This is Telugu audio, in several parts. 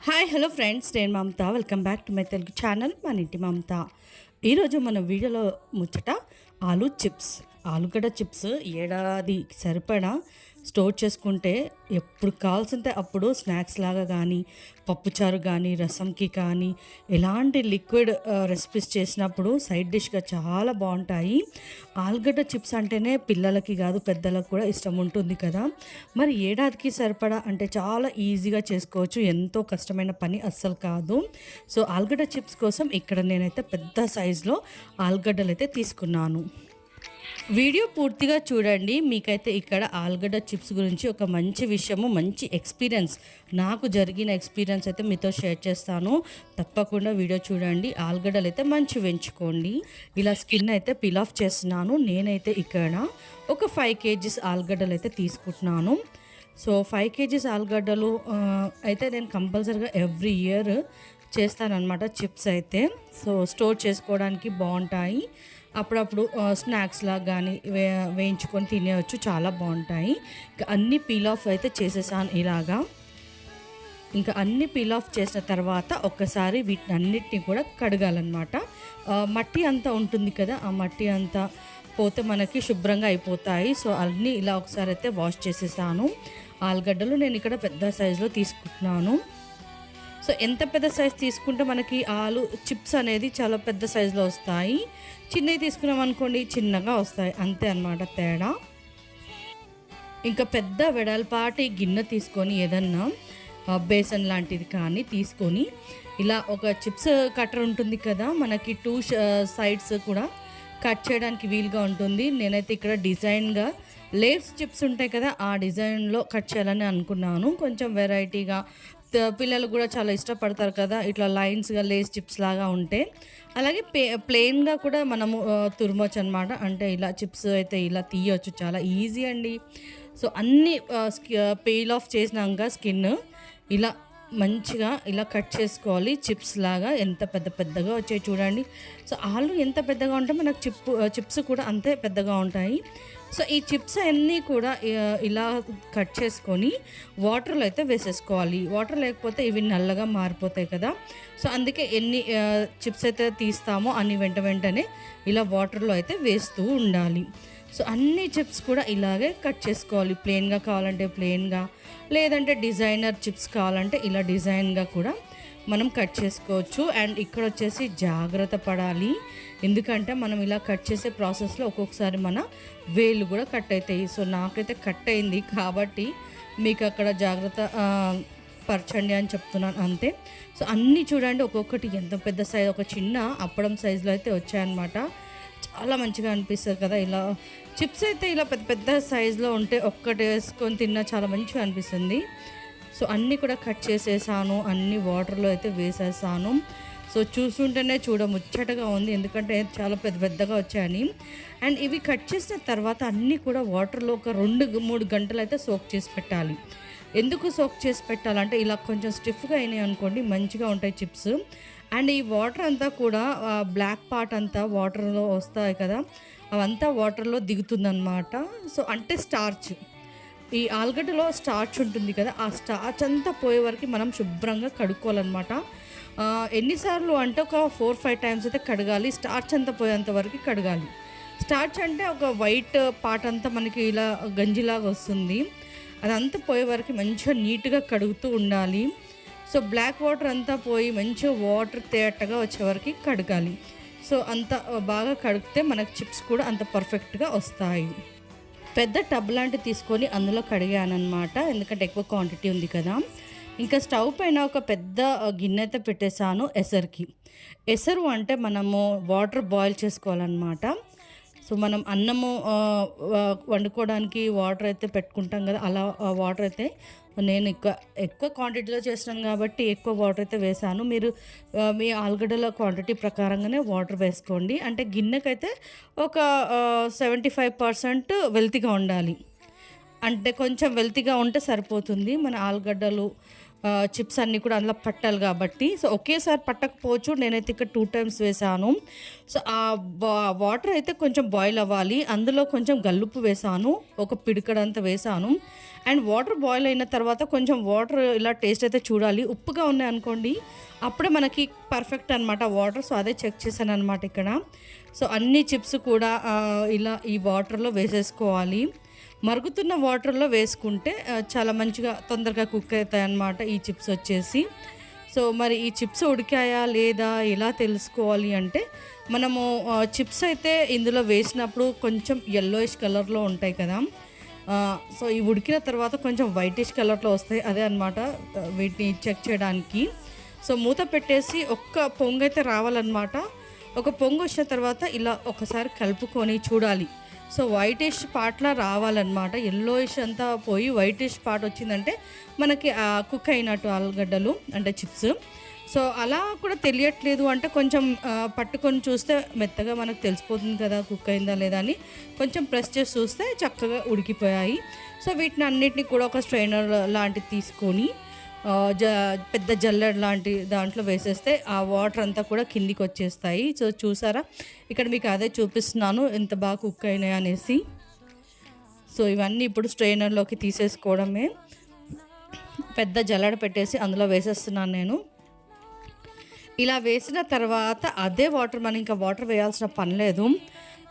హాయ్ హలో ఫ్రెండ్స్, నేను Mamata. Welcome back to my Telugu channel మన ఇంటి మమత. ఈరోజు మన వీడియోలో ముచ్చట ఆలుగడ్డ చిప్స్ ఏడాది సరిపడా స్టోర్ చేసుకుంటే ఎప్పుడు కావాల్సింటే అప్పుడు స్నాక్స్ లాగా కానీ, పప్పుచారు కానీ, రసంకి కానీ, ఎలాంటి లిక్విడ్ రెసిపీస్ చేసినప్పుడు సైడ్ డిష్గా చాలా బాగుంటాయి. ఆలుగడ్డ చిప్స్ అంటేనే పిల్లలకి కాదు పెద్దలకు కూడా ఇష్టం ఉంటుంది కదా. మరి ఏడాదికి సరిపడా అంటే చాలా ఈజీగా చేసుకోవచ్చు, ఎంతో కష్టమైన పని అస్సలు కాదు. సో ఆలుగడ్డ చిప్స్ కోసం ఇక్కడ నేనైతే పెద్ద సైజులో ఆలుగడ్డలు అయితే తీసుకున్నాను. వీడియో పూర్తిగా చూడండి. మీకైతే ఇక్కడ ఆలుగడ్డ చిప్స్ గురించి ఒక మంచి విషయము, మంచి ఎక్స్పీరియన్స్, నాకు జరిగిన ఎక్స్పీరియన్స్ అయితే మీతో షేర్ చేస్తాను. తప్పకుండా వీడియో చూడండి. ఆలుగడ్డలు అయితే మంచి వెంచుకోండి. ఇలా స్కిన్ అయితే పీల్ ఆఫ్ చేస్తున్నాను. నేనైతే ఇక్కడ ఒక 5 kgs ఆలుగడ్డలు అయితే తీసుకుంటున్నాను. సో 5 kgs ఆలుగడ్డలు అయితే నేను కంపల్సరీగా ఎవ్రీ ఇయర్ చేస్తానన్నమాట. చిప్స్ అయితే సో స్టోర్ చేసుకోవడానికి బాగుంటాయి. అప్పుడప్పుడు స్నాక్స్లా కానీ వేయించుకొని తినేవచ్చు, చాలా బాగుంటాయి. ఇంకా అన్ని పీల్ ఆఫ్ అయితే చేసేసాను ఇలాగా. ఇంకా అన్ని పీల్ ఆఫ్ చేసిన తర్వాత ఒక్కసారి వీటిని అన్నిటిని కూడా కడగాలన్నమాట. మట్టి అంతా ఉంటుంది కదా, ఆ మట్టి అంతా పోతే మనకి శుభ్రంగా అయిపోతాయి. సో అన్నీ ఇలా ఒకసారి అయితే వాష్ చేసేసాను. ఆలుగడ్డలు నేను ఇక్కడ పెద్ద సైజులో తీసుకుంటున్నాను. సో ఎంత పెద్ద సైజ్ తీసుకుంటే మనకి ఆలు చిప్స్ అనేది చాలా పెద్ద సైజులో వస్తాయి. చిన్నవి తీసుకున్నాం అనుకోండి చిన్నగా వస్తాయి, అంతే అన్నమాట తేడా. ఇంకా పెద్ద వెడల్పాటి గిన్నె తీసుకొని ఏదన్నా బేసన్ లాంటిది కానీ తీసుకొని ఇలా ఒక చిప్స్ కట్టర్ ఉంటుంది కదా, మనకి 2 సైడ్స్ కూడా కట్ చేయడానికి వీలుగా ఉంటుంది. నేనైతే ఇక్కడ డిజైన్గా లేస్ చిప్స్ ఉంటాయి కదా, ఆ డిజైన్లో కట్ చేయాలని అనుకున్నాను. కొంచెం వెరైటీగా పిల్లలు కూడా చాలా ఇష్టపడతారు కదా ఇట్లా లైన్స్గా లేస్ చిప్స్ లాగా ఉంటే. అలాగే ప్లెయిన్గా కూడా మనము తురమొచ్చు అనమాట. అంటే ఇలా చిప్స్ అయితే ఇలా తీయవచ్చు, చాలా ఈజీ అండి. సో అన్నీ పీల్ ఆఫ్ చేసినాక స్కిన్ ఇలా మంచిగా ఇలా కట్ చేసుకోవాలి. చిప్స్ లాగా ఎంత పెద్ద పెద్దగా వచ్చాయి చూడండి. సో ఆలు ఎంత పెద్దగా ఉంటే మనకు చిప్స్ కూడా అంతే పెద్దగా ఉంటాయి. సో ఈ చిప్స్ అన్నీ కూడా ఇలా కట్ చేసుకొని వాటర్లో అయితే వేసేసుకోవాలి. వాటర్ లేకపోతే ఇవి నల్లగా మారిపోతాయి కదా. సో అందుకే ఎన్ని చిప్స్ అయితే తీస్తామో అన్ని వెంటనే ఇలా వాటర్లో అయితే వేస్తూ ఉండాలి. సో అన్ని చిప్స్ కూడా ఇలాగే కట్ చేసుకోవాలి. ప్లెయిన్గా కావాలంటే ప్లెయిన్గా, లేదంటే డిజైనర్ చిప్స్ కావాలంటే ఇలా డిజైన్గా కూడా మనం కట్ చేసుకోవచ్చు. అండ్ ఇక్కడ వచ్చేసి జాగ్రత్త పడాలి, ఎందుకంటే మనం ఇలా కట్ చేసే ప్రాసెస్లో ఒక్కొక్కసారి మన వేలు కూడా కట్ అవుతాయి. సో నాకైతే కట్ అయింది కాబట్టి మీకు అక్కడ జాగ్రత్త పరచండి అని చెప్తున్నాను అంతే. సో అన్నీ చూడండి ఒక్కొక్కటి ఎంత పెద్ద సైజ్, ఒక చిన్న అప్పడం సైజులో అయితే వచ్చాయన్నమాట. చాలా మంచిగా అనిపిస్తుంది కదా ఇలా చిప్స్ అయితే ఇలా పెద్ద పెద్ద సైజులో ఉంటే ఒక్కటి వేసుకొని తిన్నా చాలా మంచిగా అనిపిస్తుంది. సో అన్నీ కూడా కట్ చేసేసాను, అన్నీ వాటర్లో అయితే వేసేసాను. సో చూస్తుంటేనే ముచ్చటగా ఉంది, ఎందుకంటే చాలా పెద్ద పెద్దగా వచ్చాయని. అండ్ ఇవి కట్ చేసిన తర్వాత అన్నీ కూడా వాటర్లో ఒక 2-3 గంటలు అయితే సోక్ చేసి పెట్టాలి. ఎందుకు సోక్ చేసి పెట్టాలంటే ఇలా కొంచెం స్టిఫ్గా అయినాయి అనుకోండి మంచిగా ఉంటాయి చిప్స్. అండ్ ఈ వాటర్ అంతా కూడా బ్లాక్ పార్ట్ అంతా వాటర్లో వస్తాయి కదా, అవంతా వాటర్లో దిగుతుందన్నమాట. సో అంటే స్టార్చ్, ఈ ఆలుగడ్డలో స్టార్చ్ ఉంటుంది కదా, ఆ స్టార్చ్ అంతా పోయే వరకు మనం శుభ్రంగా కడుక్కోవాలన్నమాట. ఎన్నిసార్లు అంటే ఒక 4-5 టైమ్స్ అయితే కడగాలి. స్టార్చ్ అంతా పోయేంత వరకు కడగాలి. స్టార్చ్ అంటే ఒక వైట్ పార్ట్ అంతా మనకి ఇలా గంజిలాగా వస్తుంది, అదంతా పోయే వరకు మంచిగా నీట్గా కడుగుతూ ఉండాలి. సో బ్లాక్ వాటర్ అంతా పోయి మంచిగా వాటర్ తేటగా వచ్చే వరకు కడగాలి. సో అంత బాగా కడిగితే మనకు చిప్స్ కూడా అంత పర్ఫెక్ట్గా వస్తాయి. పెద్ద టబ్ లాంటివి తీసుకొని అందులో కడిగానమాట, ఎందుకంటే ఎక్కువ క్వాంటిటీ ఉంది కదా. ఇంకా స్టవ్ పైన ఒక పెద్ద గిన్నె అయితే పెట్టేశాను ఎసరు అంటే మనము వాటర్ బాయిల్ చేసుకోవాలన్నమాట. సో మనం అన్నము వండుకోవడానికి వాటర్ అయితే పెట్టుకుంటాం కదా, అలా వాటర్ అయితే నేను ఎక్కువ క్వాంటిటీలో చేసినాను కాబట్టి ఎక్కువ వాటర్ అయితే వేసాను. మీరు మీ ఆలుగడ్డల క్వాంటిటీ ప్రకారంగానే వాటర్ వేసుకోండి. అంటే గిన్నెకైతే ఒక 75% వెల్తిగా ఉండాలి, అంటే కొంచెం వెల్తిగా ఉంటే సరిపోతుంది. మన ఆలుగడ్డలు చిప్స్ అన్నీ కూడా అందులో పట్టాలి కాబట్టి. సో ఒకేసారి పట్టకపోవచ్చు, నేనైతే ఇక్కడ 2 టైమ్స్ వేసాను. సో ఆ వాటర్ అయితే కొంచెం బాయిల్ అవ్వాలి, అందులో కొంచెం గల్లుప్పు వేసాను, ఒక పిడికడంతా వేసాను. అండ్ వాటర్ బాయిల్ అయిన తర్వాత కొంచెం వాటర్ ఇలా టేస్ట్ అయితే చూడాలి, ఉప్పుగా ఉన్నాయి అనుకోండి అప్పుడే మనకి పర్ఫెక్ట్ అనమాట వాటర్. సో అదే చెక్ చేశాను అనమాట ఇక్కడ. సో అన్ని చిప్స్ కూడా ఇలా ఈ వాటర్లో వేసేసుకోవాలి. మరుగుతున్న వాటర్లో వేసుకుంటే చాలా మంచిగా తొందరగా కుక్ అవుతాయి అన్నమాట ఈ చిప్స్ వచ్చేసి. సో మరి ఈ చిప్స్ ఉడికాయా లేదా ఎలా తెలుసుకోవాలి అంటే, మనము చిప్స్ అయితే ఇందులో వేసినప్పుడు కొంచెం యెల్లోయిష్ కలర్లో ఉంటాయి కదా. సో ఇవి ఉడికిన తర్వాత కొంచెం వైటిష్ కలర్లో వస్తాయి, అదే అనమాట వీటిని చెక్ చేయడానికి. సో మూత పెట్టేసి ఒక్క పొంగు అయితే రావాలన్నమాట. ఒక పొంగు వచ్చిన తర్వాత ఇలా ఒకసారి కలుపుకొని చూడాలి. సో వైటిష్ పార్ట్లా రావాలన్నమాట, ఎల్లోయిష్ అంతా పోయి వైటిష్ పార్ట్ వచ్చిందంటే మనకి కుక్ అయినట్టు ఆలుగడ్డలు అంటే చిప్స్. సో అలా కూడా తెలియట్లేదు అంటే కొంచెం పట్టుకొని చూస్తే మెత్తగా మనకు తెలిసిపోతుంది కదా కుక్ అయిందా లేదా అని. కొంచెం ప్రెస్ చేసి చూస్తే చక్కగా ఉడికిపోయాయి. సో వీటిని అన్నిటిని కూడా ఒక స్ట్రైనర్ లాంటిది తీసుకొని పెద్ద జల్లెడ లాంటి దాంట్లో వేసేస్తే ఆ వాటర్ అంతా కూడా కిందికి వచ్చేస్తాయి. సో చూసారా, ఇక్కడ మీకు అదే చూపిస్తున్నాను ఎంత బాగా కుక్ అయినాయి అనేసి. సో ఇవన్నీ ఇప్పుడు స్ట్రైనర్లోకి తీసేసుకోవడమే. పెద్ద జల్లెడ పెట్టేసి అందులో వేసేస్తున్నాను నేను. ఇలా వేసిన తర్వాత అదే వాటర్, మనం ఇంకా వాటర్ వేయాల్సిన పని లేదు.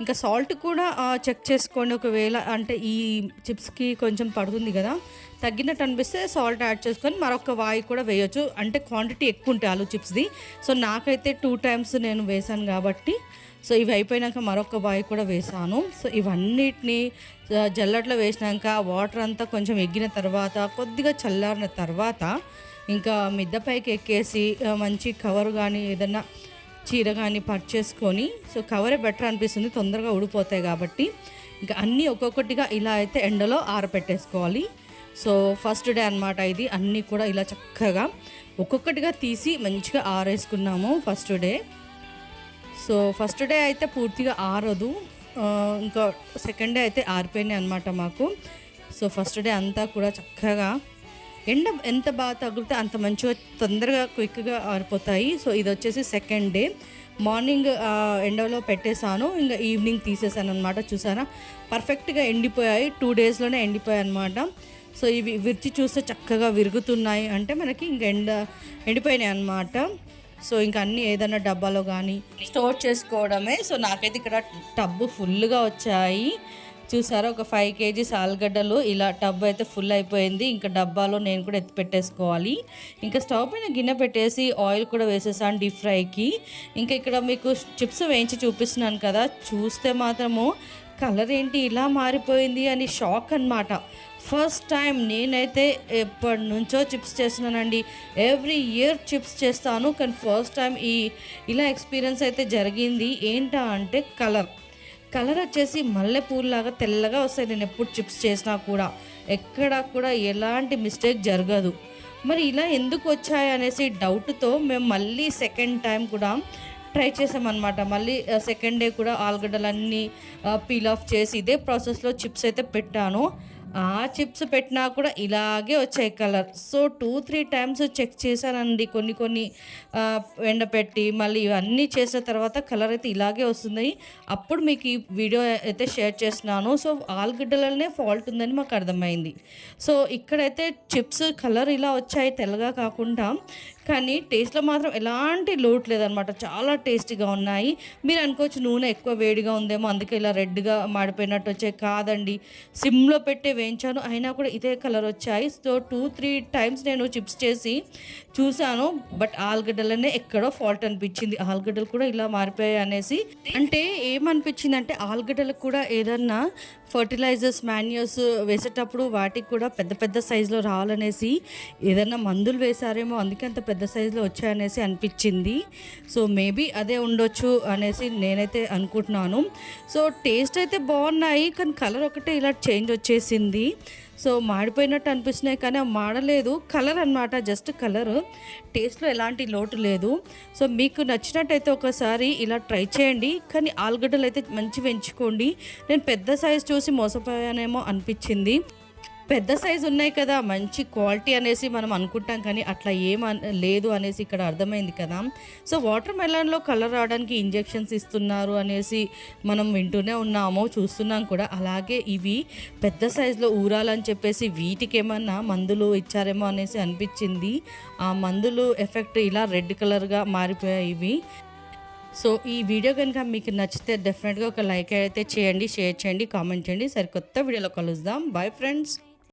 ఇంకా సాల్ట్ కూడా చెక్ చేసుకోండి, ఒకవేళ అంటే ఈ చిప్స్కి కొంచెం పడుతుంది కదా, తగ్గినట్టు అనిపిస్తే సాల్ట్ యాడ్ చేసుకొని మరొక వాయి కూడా వేయొచ్చు, అంటే క్వాంటిటీ ఎక్కువ ఉంటాయి ఆలు చిప్స్ది. సో నాకైతే 2 టైమ్స్ నేను వేసాను కాబట్టి, సో ఇవి అయిపోయినాక మరొక వాయి కూడా వేసాను. సో ఇవన్నిటిని జల్లెడలో వేసినాక వాటర్ అంతా కొంచెం ఎగ్గిన తర్వాత కొద్దిగా చల్లారిన తర్వాత ఇంకా మిద్దపైకి ఎక్కేసి మంచి కవర్ కానీ ఏదన్నా చీర కానీ పర్చేసుకొని, సో కవరే బెటర్ అనిపిస్తుంది, తొందరగా ఊడిపోతాయి కాబట్టి. ఇంకా అన్నీ ఒక్కొక్కటిగా ఇలా అయితే ఎండలో ఆరబెట్టేసుకోవాలి. సో ఫస్ట్ డే అనమాట ఇది. అన్నీ కూడా ఇలా చక్కగా ఒక్కొక్కటిగా తీసి మంచిగా ఆరేసుకున్నాము first day. So first day అయితే పూర్తిగా ఆరదు, ఇంకా సెకండ్ డే అయితే ఆరిపోయినాయి అనమాట మాకు. సో ఫస్ట్ డే అంతా కూడా చక్కగా ఎండ ఎంత బాగా తగిలితే అంత మంచిగా తొందరగా క్విక్గా ఆరిపోతాయి. సో ఇది వచ్చేసి సెకండ్ డే. మార్నింగ్ ఎండలో పెట్టేశాను, ఇంకా ఈవినింగ్ తీసేసాను అనమాట. చూసారా పర్ఫెక్ట్గా ఎండిపోయాయి, 2 డేస్లోనే ఎండిపోయాయి అనమాట. సో ఇవి విరిచి చూస్తే చక్కగా విరుగుతున్నాయి అంటే మనకి ఇంక ఎండిపోయినాయి అనమాట. సో ఇంకా అన్నీ ఏదైనా డబ్బాలో కానీ స్టోర్ చేసుకోవడమే. సో నాకైతే ఇక్కడ టబ్బు ఫుల్గా వచ్చాయి. చూసారా, ఒక 5 కేజీస్ ఆలుగడ్డలు ఇలా టబ్ అయితే ఫుల్ అయిపోయింది. ఇంకా డబ్బాలో నేను కూడా ఎత్తి పెట్టేసుకోవాలి. ఇంకా స్టవ్ పైన గిన్నె పెట్టేసి ఆయిల్ కూడా వేసేసాను డీప్ ఫ్రైకి. ఇంకా ఇక్కడ మీకు చిప్స్ వేయించి చూపిస్తున్నాను కదా, చూస్తే మాత్రము కలర్ ఏంటి ఇలా మారిపోయింది అని షాక్ అనమాట. ఫస్ట్ టైం నేనైతే ఎప్పటి నుంచో చిప్స్ చేస్తున్నానండి, ఎవ్రీ ఇయర్ చిప్స్ చేస్తాను, కానీ ఫస్ట్ టైం ఇలా ఎక్స్పీరియన్స్ అయితే జరిగింది. ఏంటా అంటే కలర్ వచ్చేసి మల్లెపూలాగా తెల్లగా వస్తాయి. నేను ఎప్పుడు చిప్స్ చేసినా కూడా ఎక్కడ కూడా ఎలాంటి మిస్టేక్ జరగదు. మరి ఇలా ఎందుకు వచ్చాయి అనేసి డౌట్తో మేము మళ్ళీ సెకండ్ టైం కూడా ట్రై చేసామన్నమాట. మళ్ళీ సెకండ్ డే కూడా ఆలుగడ్డలన్నీ పీల్ ఆఫ్ చేసి ఇదే ప్రాసెస్లో చిప్స్ అయితే పెట్టాను. ఆ చిప్స్ పెట్టినా కూడా ఇలాగే వచ్చాయి కలర్. సో 2-3 టైమ్స్ చెక్ చేశానండి, కొన్ని ఎండపెట్టి మళ్ళీ ఇవన్నీ చేసిన తర్వాత కలర్ అయితే ఇలాగే వస్తుంది. అప్పుడు మీకు ఈ వీడియో అయితే షేర్ చేస్తున్నాను. సో ఆలుగడ్డలనే ఫాల్ట్ ఉందని మాకు అర్థమైంది. సో ఇక్కడైతే చిప్స్ కలర్ ఇలా వచ్చాయి తెల్లగా కాకుండా, కానీ టేస్ట్లో మాత్రం ఎలాంటి లోటు లేదనమాట, చాలా టేస్టీగా ఉన్నాయి. మీరు అనుకోవచ్చు నూనె ఎక్కువ వేడిగా ఉందేమో అందుకే ఇలా రెడ్గా మాడిపోయినట్టు వచ్చాయి. కాదండి, సిమ్లో పెట్టి వేయించాను అయినా కూడా ఇదే కలర్ వచ్చాయి. సో 2-3 టైమ్స్ నేను చిప్స్ చేసి చూశాను, బట్ ఆలుగడ్డలనే ఎక్కడో ఫాల్ట్ అనిపించింది. ఆలుగడ్డలు కూడా ఇలా మారిపోయాయి అనేసి. అంటే ఏమనిపించింది అంటే ఆలుగడ్డలకు కూడా ఏదన్నా ఫర్టిలైజర్స్ మాన్యూర్స్ వేసేటప్పుడు వాటికి కూడా పెద్ద సైజులో రావాలనేసి ఏదన్నా మందులు వేశారేమో, అందుకే అంత పెద్ద సైజులో వచ్చాయనేసి అనిపించింది. సో మేబీ అదే ఉండొచ్చు అనేసి నేనైతే అనుకుంటున్నాను. సో టేస్ట్ అయితే బాగున్నాయి, కానీ కలర్ ఒకటే ఇలా చేంజ్ వచ్చేసింది. సో మాడిపోయినట్టు అనిపిస్తున్నాయి కానీ మాడలేదు, కలర్ అనమాట, జస్ట్ కలర్. టేస్ట్లో ఎలాంటి లోటు లేదు. సో మీకు నచ్చినట్టయితే ఒకసారి ఇలా ట్రై చేయండి, కానీ ఆలుగడ్డలు అయితే మంచిగా ఎంచుకోండి. నేను పెద్ద సైజ్ చూసి మోసపోయానేమో అనిపించింది. పెద్ద సైజు ఉన్నాయి కదా, మంచి క్వాలిటీ అనేసి మనం అనుకుంటాం, కానీ అట్లా లేదు అనేసి ఇక్కడ అర్థమైంది కదా. సో వాటర్ మెలన్లో కలర్ రావడానికి ఇంజెక్షన్స్ ఇస్తున్నారు అనేసి మనం వింటూనే ఉన్నాము, చూస్తున్నాం కూడా. అలాగే ఇవి పెద్ద సైజులో ఊరాలని చెప్పేసి వీటికి ఏమన్నా మందులు ఇచ్చారేమో అనేసి అనిపించింది. ఆ మందులు ఎఫెక్ట్ ఇలా రెడ్ కలర్గా మారిపోయాయి ఇవి. సో ఈ వీడియో కనుక మీకు నచ్చితే డెఫినెట్గా ఒక లైక్ అయితే చేయండి, షేర్ చేయండి, కామెంట్ చేయండి. సరికొత్త వీడియోలో కలుద్దాం. Bye friends.